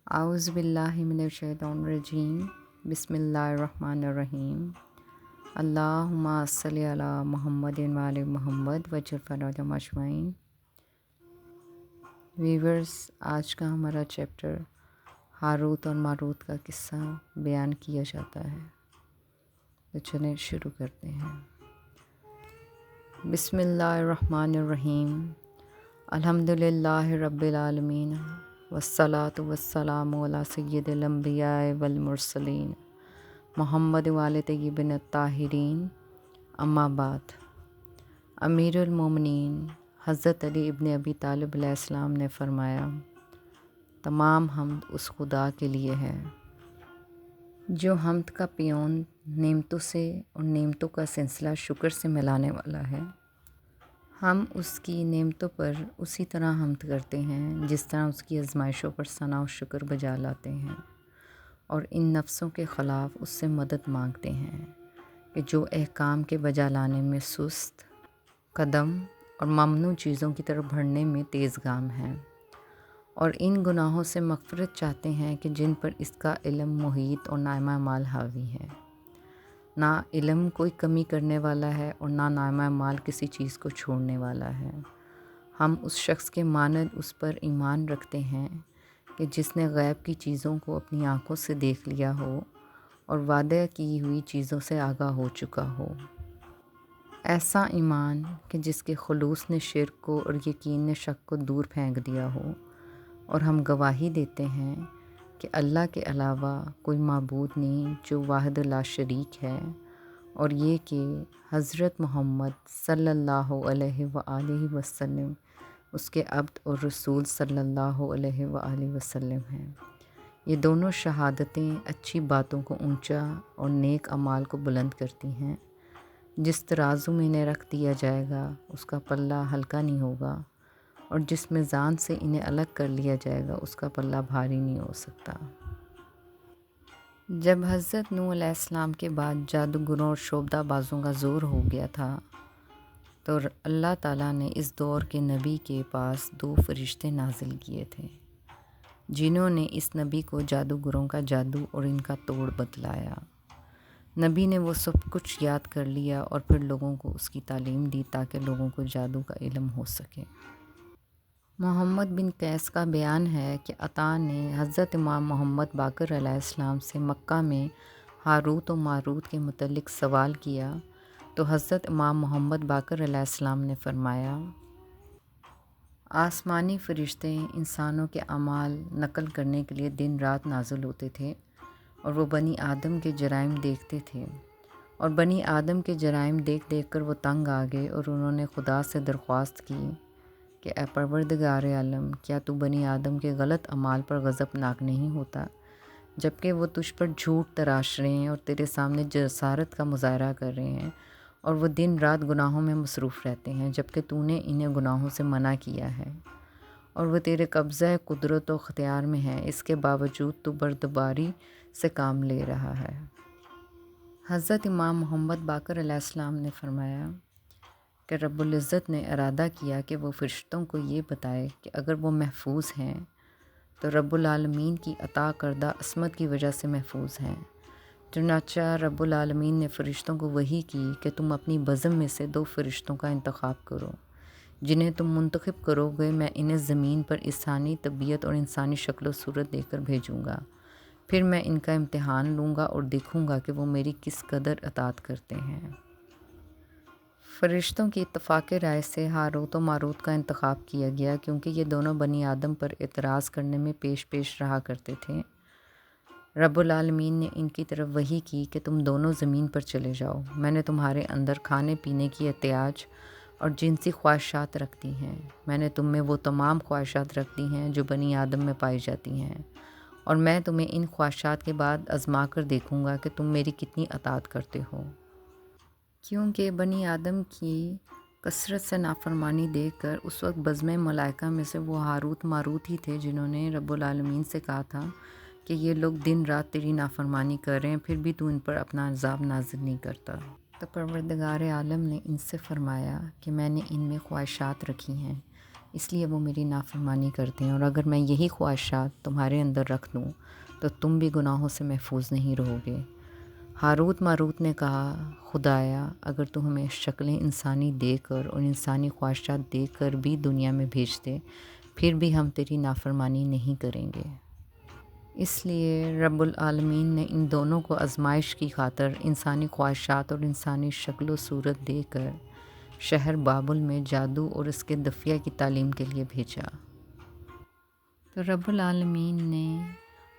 اعوذ باللہ من الشیطان الرجیم بسم اللہ الرحمن الرحیم اللہم صلی علی محمد وعلی محمد وجل فرجہم اجمعین۔ ویورز، آج کا ہمارا چیپٹر ہاروت اور ماروت کا قصہ بیان کیا جاتا ہے، تو چلیں شروع کرتے ہیں۔ بسم اللہ الرحمن الرحیم۔ الحمد للہ رب العالمین والصلاة والسلام علی سید الانبیاء والمرسلین محمد وآل طیبین الطاہرین، اما بعد۔ امیر المومنین حضرت علی ابن ابی طالب علیہ السلام نے فرمایا، تمام حمد اس خدا کے لیے ہے جو حمد کا پیون نعمتوں سے اور نعمتوں کا سلسلہ شکر سے ملانے والا ہے۔ ہم اس کی نعمتوں پر اسی طرح حمد کرتے ہیں جس طرح اس کی آزمائشوں پر ثنا و شکر بجا لاتے ہیں، اور ان نفسوں کے خلاف اس سے مدد مانگتے ہیں کہ جو احکام کے بجا لانے میں سست قدم اور ممنوع چیزوں کی طرف بڑھنے میں تیز گام ہیں، اور ان گناہوں سے مغفرت چاہتے ہیں کہ جن پر اس کا علم محیط اور نائمہ مال حاوی ہے۔ نہ علم کوئی کمی کرنے والا ہے اور نہ نائمہ مال کسی چیز کو چھوڑنے والا ہے۔ ہم اس شخص کے مانند اس پر ایمان رکھتے ہیں کہ جس نے غیب کی چیزوں کو اپنی آنکھوں سے دیکھ لیا ہو اور وعدہ کی ہوئی چیزوں سے آگاہ ہو چکا ہو۔ ایسا ایمان کہ جس کے خلوص نے شرک کو اور یقین نے شک کو دور پھینک دیا ہو، اور ہم گواہی دیتے ہیں کہ اللہ کے علاوہ کوئی معبود نہیں جو واحد لا شریک ہے، اور یہ کہ حضرت محمد صلی اللہ علیہ وآلہ وسلم اس کے عبد اور رسول صلی اللہ علیہ وآلہ وسلم ہیں۔ یہ دونوں شہادتیں اچھی باتوں کو اونچا اور نیک اعمال کو بلند کرتی ہیں۔ جس ترازو میں انہیں رکھ دیا جائے گا اس کا پلہ ہلکا نہیں ہوگا، اور جس میزان سے انہیں الگ کر لیا جائے گا اس کا پلہ بھاری نہیں ہو سکتا۔ جب حضرت نوح علیہ السلام کے بعد جادوگروں اور شعبدہ بازوں کا زور ہو گیا تھا، تو اللہ تعالیٰ نے اس دور کے نبی کے پاس 2 فرشتے نازل کیے تھے جنہوں نے اس نبی کو جادوگروں کا جادو اور ان کا توڑ بتلایا۔ نبی نے وہ سب کچھ یاد کر لیا اور پھر لوگوں کو اس کی تعلیم دی تاکہ لوگوں کو جادو کا علم ہو سکے۔ محمد بن قیس کا بیان ہے کہ عطا نے حضرت امام محمد باقر علیہ السلام سے مکہ میں ہاروت و ماروت کے متعلق سوال کیا، تو حضرت امام محمد باقر علیہ السلام نے فرمایا، آسمانی فرشتے انسانوں کے اعمال نقل کرنے کے لیے دن رات نازل ہوتے تھے، اور وہ بنی آدم کے جرائم دیکھتے تھے، اور بنی آدم کے جرائم دیکھ دیکھ کر وہ تنگ آ گئے اور انہوں نے خدا سے درخواست کی کہ اے پروردگار عالم، کیا تو بنی آدم کے غلط اعمال پر غضبناک نہیں ہوتا، جبکہ وہ تجھ پر جھوٹ تراش رہے ہیں اور تیرے سامنے جسارت کا مظاہرہ کر رہے ہیں، اور وہ دن رات گناہوں میں مصروف رہتے ہیں جبکہ تو نے انہیں گناہوں سے منع کیا ہے، اور وہ تیرے قبضہ قدرت و اختیار میں ہیں، اس کے باوجود تو بردباری سے کام لے رہا ہے۔ حضرت امام محمد باقر علیہ السلام نے فرمایا کہ رب العزت نے ارادہ کیا کہ وہ فرشتوں کو یہ بتائے کہ اگر وہ محفوظ ہیں تو رب العالمین کی عطا کردہ عصمت کی وجہ سے محفوظ ہیں۔ چنانچہ رب العالمین نے فرشتوں کو وحی کی کہ تم اپنی بزم میں سے 2 فرشتوں کا انتخاب کرو، جنہیں تم منتخب کرو گے میں انہیں زمین پر انسانی طبیعت اور انسانی شکل و صورت دے کر بھیجوں گا، پھر میں ان کا امتحان لوں گا اور دیکھوں گا کہ وہ میری کس قدر اطاعت کرتے ہیں۔ فرشتوں کی اتفاق رائے سے ہاروت و ماروت کا انتخاب کیا گیا کیونکہ یہ دونوں بنی آدم پر اعتراض کرنے میں پیش پیش رہا کرتے تھے۔ رب العالمین نے ان کی طرف وحی کی کہ تم دونوں زمین پر چلے جاؤ، میں نے تمہارے اندر کھانے پینے کی احتیاج اور جنسی خواہشات رکھ دی ہیں، میں نے تم میں وہ تمام خواہشات رکھ دی ہیں جو بنی آدم میں پائی جاتی ہیں، اور میں تمہیں ان خواہشات کے بعد آزما کر دیکھوں گا کہ تم میری کتنی اطاعت کرتے ہو۔ کیونکہ بنی آدم کی کثرت سے نافرمانی دیکھ کر اس وقت بزم ملائکہ میں سے وہ ہاروت ماروت ہی تھے جنہوں نے رب العالمین سے کہا تھا کہ یہ لوگ دن رات تیری نافرمانی کر رہے ہیں، پھر بھی تو ان پر اپنا عذاب نازل نہیں کرتا۔ تو پروردگار عالم نے ان سے فرمایا کہ میں نے ان میں خواہشات رکھی ہیں اس لیے وہ میری نافرمانی کرتے ہیں، اور اگر میں یہی خواہشات تمہارے اندر رکھ دوں تو تم بھی گناہوں سے محفوظ نہیں رہو گے۔ ہاروت ماروت نے کہا، خدایا اگر تو ہمیں شکلیں انسانی دے کر اور انسانی خواہشات دے کر بھی دنیا میں بھیج دے، پھر بھی ہم تیری نافرمانی نہیں کریں گے۔ اس لیے رب العالمین نے ان دونوں کو آزمائش کی خاطر انسانی خواہشات اور انسانی شکل و صورت دے کر شہر بابل میں جادو اور اس کے دفیہ کی تعلیم کے لیے بھیجا۔ تو رب العالمین نے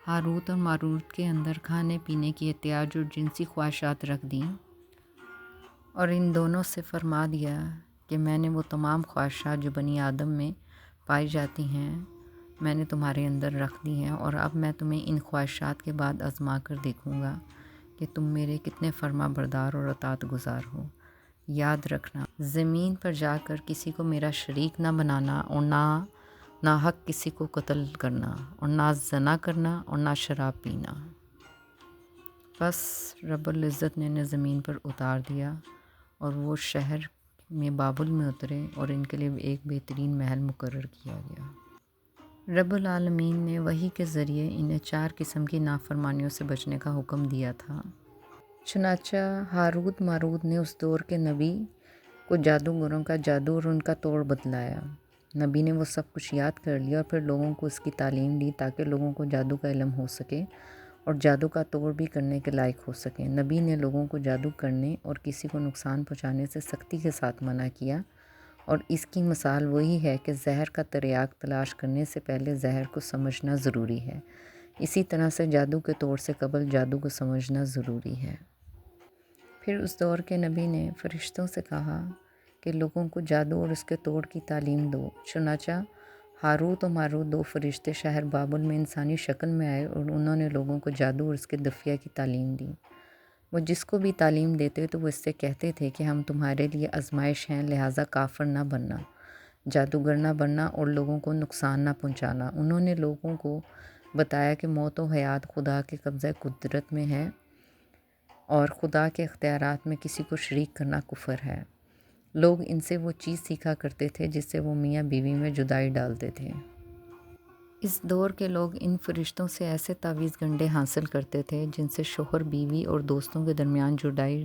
ہاروت اور ماروت کے اندر کھانے پینے کی احتیاج اور جنسی خواہشات رکھ دیں، اور ان دونوں سے فرما دیا کہ میں نے وہ تمام خواہشات جو بنی آدم میں پائی جاتی ہیں میں نے تمہارے اندر رکھ دی ہیں، اور اب میں تمہیں ان خواہشات کے بعد آزما کر دیکھوں گا کہ تم میرے کتنے فرما بردار اور اطاعت گزار ہو۔ یاد رکھنا، زمین پر جا کر کسی کو میرا شریک نہ بنانا، اور نہ ناحق کسی کو قتل کرنا، اور نہ زنا کرنا، اور نہ شراب پینا۔ بس رب العزت نے انہیں زمین پر اتار دیا، اور وہ شہر میں بابل میں اترے، اور ان کے لیے ایک بہترین محل مقرر کیا گیا۔ رب العالمین نے وحی کے ذریعے انہیں 4 قسم کی نافرمانیوں سے بچنے کا حکم دیا تھا۔ چنانچہ ہاروت ماروت نے اس دور کے نبی کو جادوگروں کا جادو اور ان کا توڑ بتلایا۔ نبی نے وہ سب کچھ یاد کر لیا اور پھر لوگوں کو اس کی تعلیم دی تاکہ لوگوں کو جادو کا علم ہو سکے اور جادو کا توڑ بھی کرنے کے لائق ہو سکیں۔ نبی نے لوگوں کو جادو کرنے اور کسی کو نقصان پہنچانے سے سختی کے ساتھ منع کیا، اور اس کی مثال وہی ہے کہ زہر کا تریاق تلاش کرنے سے پہلے زہر کو سمجھنا ضروری ہے، اسی طرح سے جادو کے توڑ سے قبل جادو کو سمجھنا ضروری ہے۔ پھر اس دور کے نبی نے فرشتوں سے کہا کہ لوگوں کو جادو اور اس کے توڑ کی تعلیم دو۔ چنانچہ ہاروت و ماروت 2 فرشتے شہر بابل میں انسانی شکل میں آئے، اور انہوں نے لوگوں کو جادو اور اس کے دفیہ کی تعلیم دی۔ وہ جس کو بھی تعلیم دیتے تو وہ اس سے کہتے تھے کہ ہم تمہارے لیے آزمائش ہیں، لہٰذا کافر نہ بننا، جادوگر نہ بننا اور لوگوں کو نقصان نہ پہنچانا۔ انہوں نے لوگوں کو بتایا کہ موت و حیات خدا کے قبضہ قدرت میں ہے، اور خدا کے اختیارات میں کسی کو شریک کرنا کفر ہے۔ لوگ ان سے وہ چیز سیکھا کرتے تھے جس سے وہ میاں بیوی میں جدائی ڈالتے تھے۔ اس دور کے لوگ ان فرشتوں سے ایسے تعویذ گنڈے حاصل کرتے تھے جن سے شوہر بیوی اور دوستوں کے درمیان جدائی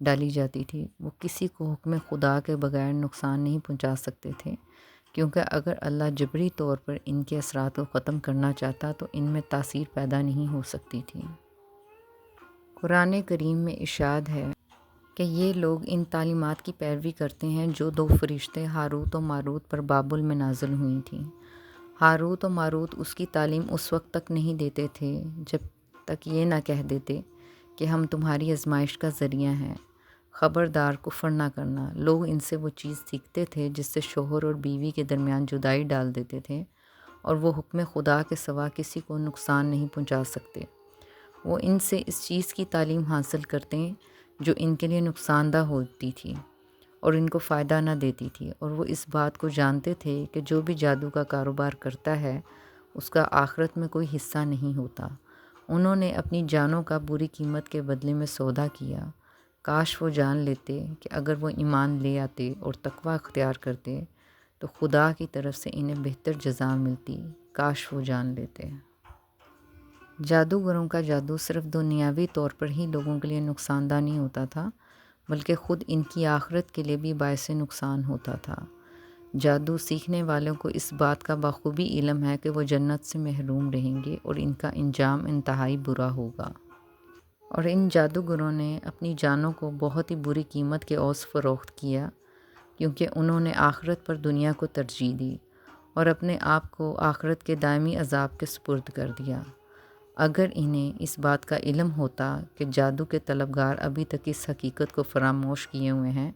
ڈالی جاتی تھی۔ وہ کسی کو حکم خدا کے بغیر نقصان نہیں پہنچا سکتے تھے، کیونکہ اگر اللہ جبری طور پر ان کے اثرات کو ختم کرنا چاہتا تو ان میں تاثیر پیدا نہیں ہو سکتی تھی۔ قرآن کریم میں ارشاد ہے کہ یہ لوگ ان تعلیمات کی پیروی کرتے ہیں جو 2 فرشتے ہاروت و ماروت پر بابل میں نازل ہوئی تھیں۔ ہاروت و ماروت اس کی تعلیم اس وقت تک نہیں دیتے تھے جب تک یہ نہ کہہ دیتے کہ ہم تمہاری آزمائش کا ذریعہ ہیں، خبردار کفر نہ کرنا۔ لوگ ان سے وہ چیز سیکھتے تھے جس سے شوہر اور بیوی کے درمیان جدائی ڈال دیتے تھے، اور وہ حکم خدا کے سوا کسی کو نقصان نہیں پہنچا سکتے۔ وہ ان سے اس چیز کی تعلیم حاصل کرتے جو ان کے لیے نقصان دہ ہوتی تھی اور ان کو فائدہ نہ دیتی تھی، اور وہ اس بات کو جانتے تھے کہ جو بھی جادو کا کاروبار کرتا ہے اس کا آخرت میں کوئی حصہ نہیں ہوتا۔ انہوں نے اپنی جانوں کا بری قیمت کے بدلے میں سودا کیا۔ کاش وہ جان لیتے کہ اگر وہ ایمان لے آتے اور تقوی اختیار کرتے تو خدا کی طرف سے انہیں بہتر جزا ملتی۔ کاش وہ جان لیتے۔ جادوگروں کا جادو صرف دنیاوی طور پر ہی لوگوں کے لیے نقصان دہ نہیں ہوتا تھا، بلکہ خود ان کی آخرت کے لیے بھی باعث نقصان ہوتا تھا۔ جادو سیکھنے والوں کو اس بات کا بخوبی علم ہے کہ وہ جنت سے محروم رہیں گے اور ان کا انجام انتہائی برا ہوگا، اور ان جادوگروں نے اپنی جانوں کو بہت ہی بری قیمت کے عوض فروخت کیا، کیونکہ انہوں نے آخرت پر دنیا کو ترجیح دی اور اپنے آپ کو آخرت کے دائمی عذاب کے سپرد کر دیا۔ اگر انہیں اس بات کا علم ہوتا کہ جادو کے طلبگار ابھی تک اس حقیقت کو فراموش کیے ہوئے ہیں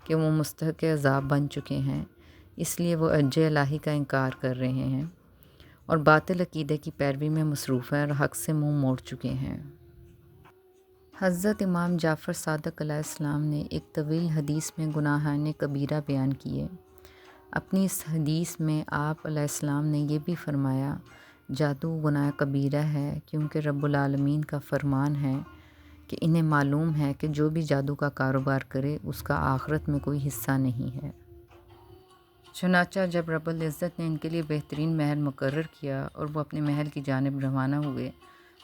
کہ وہ مستحق عذاب بن چکے ہیں، اس لیے وہ عجز الہی کا انکار کر رہے ہیں اور باطل عقیدے کی پیروی میں مصروف ہیں اور حق سے منہ موڑ چکے ہیں۔ حضرت امام جعفر صادق علیہ السلام نے ایک طویل حدیث میں گناہان کبیرہ بیان کیے۔ اپنی اس حدیث میں آپ علیہ السلام نے یہ بھی فرمایا، جادو گناہ کبیرہ ہے، کیونکہ رب العالمین کا فرمان ہے کہ انہیں معلوم ہے کہ جو بھی جادو کا کاروبار کرے اس کا آخرت میں کوئی حصہ نہیں ہے۔ چنانچہ جب رب العزت نے ان کے لیے بہترین محل مقرر کیا اور وہ اپنے محل کی جانب روانہ ہوئے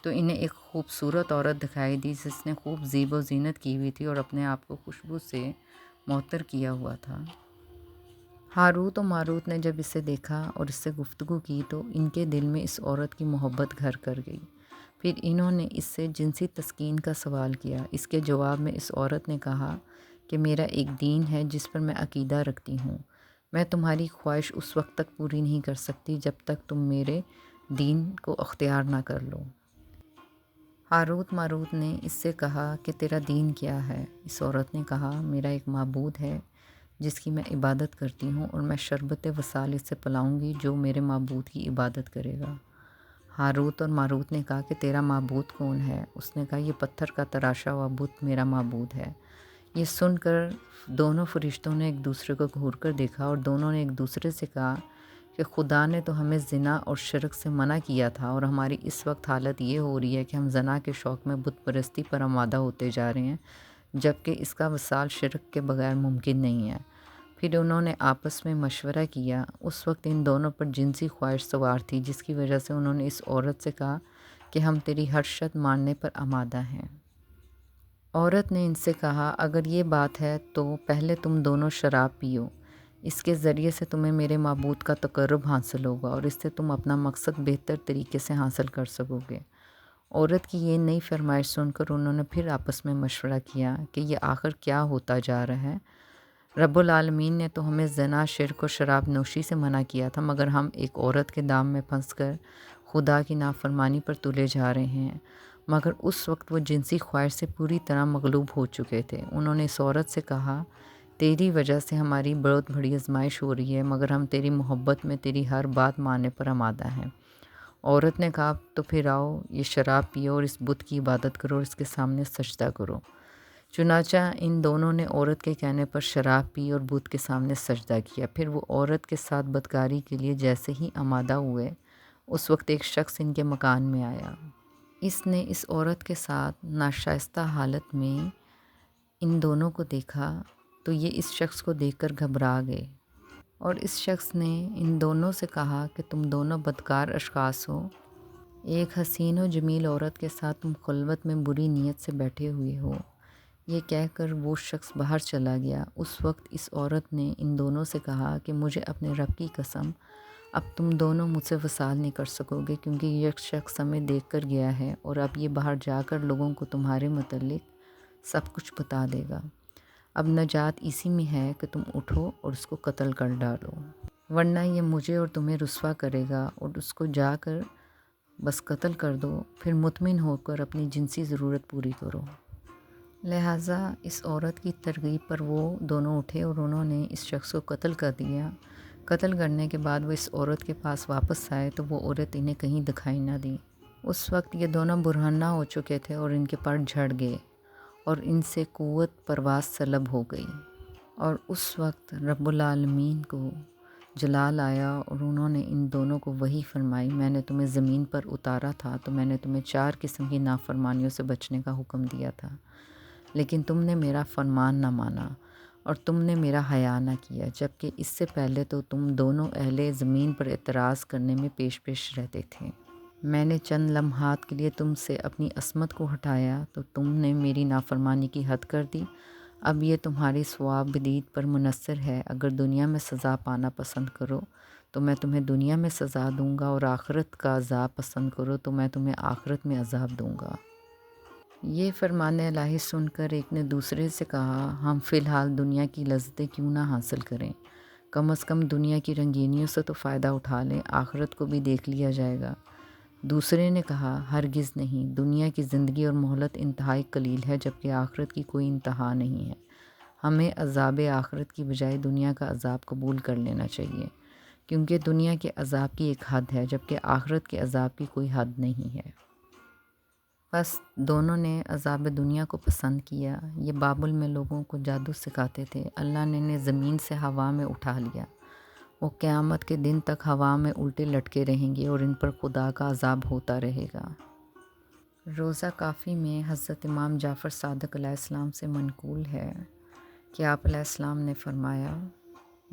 تو انہیں ایک خوبصورت عورت دکھائی دی جس نے خوب زیب و زینت کی ہوئی تھی اور اپنے آپ کو خوشبو سے معطر کیا ہوا تھا۔ ہاروت و ماروت نے جب اسے دیکھا اور اس سے گفتگو کی تو ان کے دل میں اس عورت کی محبت گھر کر گئی۔ پھر انہوں نے اس سے جنسی تسکین کا سوال کیا۔ اس کے جواب میں اس عورت نے کہا کہ میرا ایک دین ہے جس پر میں عقیدہ رکھتی ہوں، میں تمہاری خواہش اس وقت تک پوری نہیں کر سکتی جب تک تم میرے دین کو اختیار نہ کر لو۔ ہاروت ماروت نے اس سے کہا کہ تیرا دین کیا ہے؟ اس عورت نے کہا میرا ایک معبود ہے جس کی میں عبادت کرتی ہوں اور میں شربت وصال اس سے پلاؤں گی جو میرے معبود کی عبادت کرے گا۔ ہاروت اور ماروت نے کہا کہ تیرا معبود کون ہے؟ اس نے کہا یہ پتھر کا تراشا ہوا بت میرا معبود ہے۔ یہ سن کر دونوں فرشتوں نے ایک دوسرے کو گھور کر دیکھا اور دونوں نے ایک دوسرے سے کہا کہ خدا نے تو ہمیں زنا اور شرک سے منع کیا تھا اور ہماری اس وقت حالت یہ ہو رہی ہے کہ ہم زنا کے شوق میں بت پرستی پر آمادہ ہوتے جا رہے ہیں جبکہ اس کا وصال شرک کے بغیر ممکن نہیں ہے۔ پھر انہوں نے آپس میں مشورہ کیا۔ اس وقت ان دونوں پر جنسی خواہش سوار تھی جس کی وجہ سے انہوں نے اس عورت سے کہا کہ ہم تیری ہر شرط ماننے پر آمادہ ہیں۔ عورت نے ان سے کہا اگر یہ بات ہے تو پہلے تم دونوں شراب پیو، اس کے ذریعے سے تمہیں میرے معبود کا تقرب حاصل ہوگا اور اس سے تم اپنا مقصد بہتر طریقے سے حاصل کر سکو گے۔ عورت کی یہ نئی فرمائش سن کر انہوں نے پھر آپس میں مشورہ کیا کہ یہ آخر کیا ہوتا جا رہا ہے۔ رب العالمین نے تو ہمیں زنا، شرک و شراب نوشی سے منع کیا تھا مگر ہم ایک عورت کے دام میں پھنس کر خدا کی نافرمانی پر تلے جا رہے ہیں۔ مگر اس وقت وہ جنسی خواہش سے پوری طرح مغلوب ہو چکے تھے۔ انہوں نے اس عورت سے کہا تیری وجہ سے ہماری بہت بڑی آزمائش ہو رہی ہے مگر ہم تیری محبت میں تیری ہر بات ماننے پر آمادہ ہیں۔ عورت نے کہا تو پھر آؤ یہ شراب پیو اور اس بت کی عبادت کرو اور اس کے سامنے سجدہ کرو۔ چنانچہ ان دونوں نے عورت کے کہنے پر شراب پی اور بت کے سامنے سجدہ کیا۔ پھر وہ عورت کے ساتھ بدکاری کے لیے جیسے ہی آمادہ ہوئے اس وقت ایک شخص ان کے مکان میں آیا۔ اس نے اس عورت کے ساتھ ناشائستہ حالت میں ان دونوں کو دیکھا تو یہ اس شخص کو دیکھ کر گھبرا گئے اور اس شخص نے ان دونوں سے کہا کہ تم دونوں بدکار اشخاص ہو، ایک حسین و جمیل عورت کے ساتھ تم خلوت میں بری نیت سے بیٹھے ہوئے ہو۔ یہ کہہ کر وہ شخص باہر چلا گیا۔ اس وقت اس عورت نے ان دونوں سے کہا کہ مجھے اپنے رب کی قسم اب تم دونوں مجھ سے وصال نہیں کر سکو گے کیونکہ یہ شخص ہمیں دیکھ کر گیا ہے اور اب یہ باہر جا کر لوگوں کو تمہارے متعلق سب کچھ بتا دے گا۔ اب نجات اسی میں ہے کہ تم اٹھو اور اس کو قتل کر ڈالو، ورنہ یہ مجھے اور تمہیں رسوا کرے گا، اور اس کو جا کر بس قتل کر دو، پھر مطمئن ہو کر اپنی جنسی ضرورت پوری کرو۔ لہٰذا اس عورت کی ترغیب پر وہ دونوں اٹھے اور انہوں نے اس شخص کو قتل کر دیا۔ قتل کرنے کے بعد وہ اس عورت کے پاس واپس آئے تو وہ عورت انہیں کہیں دکھائی نہ دی۔ اس وقت یہ دونوں برہنہ ہو چکے تھے اور ان کے پر جھڑ گئے اور ان سے قوت پرواز سلب ہو گئی، اور اس وقت رب العالمین کو جلال آیا اور انہوں نے ان دونوں کو وحی فرمائی میں نے تمہیں زمین پر اتارا تھا تو میں نے تمہیں 4 قسم کی نافرمانیوں سے بچنے کا حکم دیا تھا، لیکن تم نے میرا فرمان نہ مانا اور تم نے میرا حیا نہ کیا، جبکہ اس سے پہلے تو تم دونوں اہل زمین پر اعتراض کرنے میں پیش رہتے تھے۔ میں نے چند لمحات کے لیے تم سے اپنی عصمت کو ہٹایا تو تم نے میری نافرمانی کی حد کر دی۔ اب یہ تمہاری ثواب بدید پر منحصر ہے، اگر دنیا میں سزا پانا پسند کرو تو میں تمہیں دنیا میں سزا دوں گا اور آخرت کا عذاب پسند کرو تو میں تمہیں آخرت میں عذاب دوں گا۔ یہ فرمان الہی سن کر ایک نے دوسرے سے کہا ہم فی الحال دنیا کی لذتیں کیوں نہ حاصل کریں، کم از کم دنیا کی رنگینیوں سے تو فائدہ اٹھا لیں، آخرت کو بھی دیکھ لیا جائے گا۔ دوسرے نے کہا ہرگز نہیں، دنیا کی زندگی اور مہلت انتہائی قلیل ہے جبکہ آخرت کی کوئی انتہا نہیں ہے، ہمیں عذاب آخرت کی بجائے دنیا کا عذاب قبول کر لینا چاہیے، کیونکہ دنیا کے عذاب کی ایک حد ہے جبکہ آخرت کے عذاب کی کوئی حد نہیں ہے۔ بس دونوں نے عذاب دنیا کو پسند کیا۔ یہ بابل میں لوگوں کو جادو سکھاتے تھے۔ اللہ نے انہیں زمین سے ہوا میں اٹھا لیا، وہ قیامت کے دن تک ہوا میں الٹے لٹکے رہیں گے اور ان پر خدا کا عذاب ہوتا رہے گا۔ روزہ کافی میں حضرت امام جعفر صادق علیہ السلام سے منقول ہے کہ آپ علیہ السلام نے فرمایا